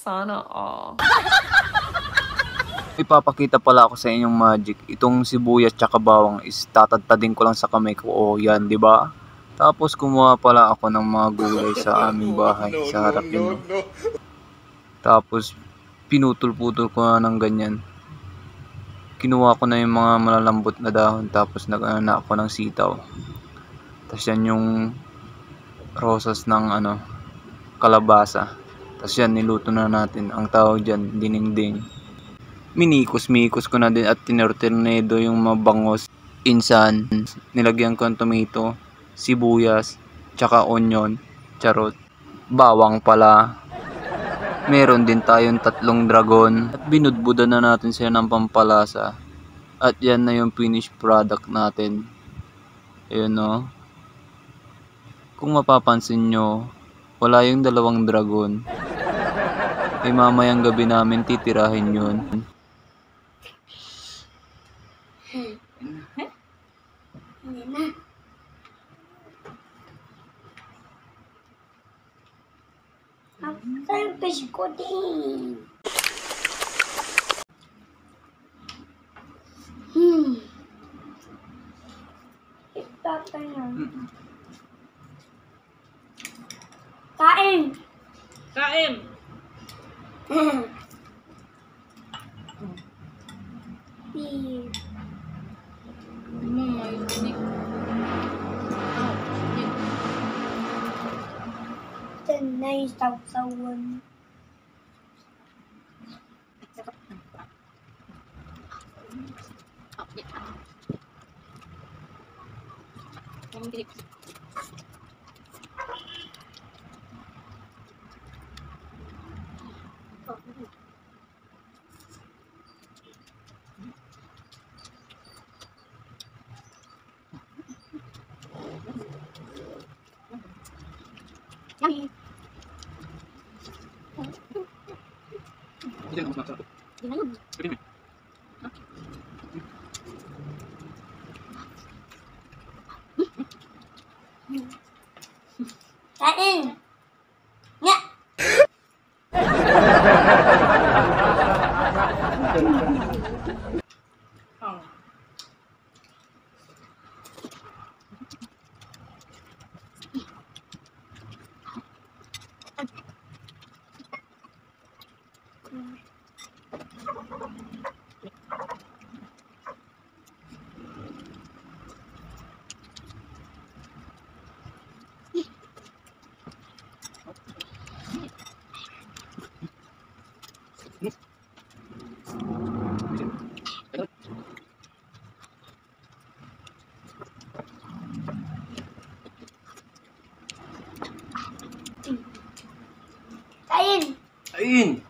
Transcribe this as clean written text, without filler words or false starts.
Sana all. Ipapakita pala ako sa inyong magic. Itong sibuyas tsaka bawang is tatadtadin ko lang sa kamay ko. O yan, di ba? Tapos kumuha pala ako ng mga gulay sa aming bahay. Sa harap yun. Tapos pinutol-putol ko na ng ganyan. Kinuha ko na yung mga malalambot na dahon. Tapos nag-ana ako ng sitaw. Tapos yan yung rosas ng kalabasa. Tapos yan, niluto na natin. Ang tawag dyan, dinengdeng. Minikos-mikos ko na din at tinortornado yung mabangos. Insan, nilagyan ko ng tomato, sibuyas, tsaka onion, charot, bawang pala. Meron din tayong 3 dragon at binudbudan na natin sila ng pampalasa. At yan na yung finished product natin. Ayun o. Kung mapapansin nyo, wala yung 2 dragon. Eh mamayang gabi namin titirahin yun. Fish ko din. Ipapa na. Kain. Kain! Beef. Mama, you speak. Nice sausawan. Yummy. Kain. Nga. Kain. Kain!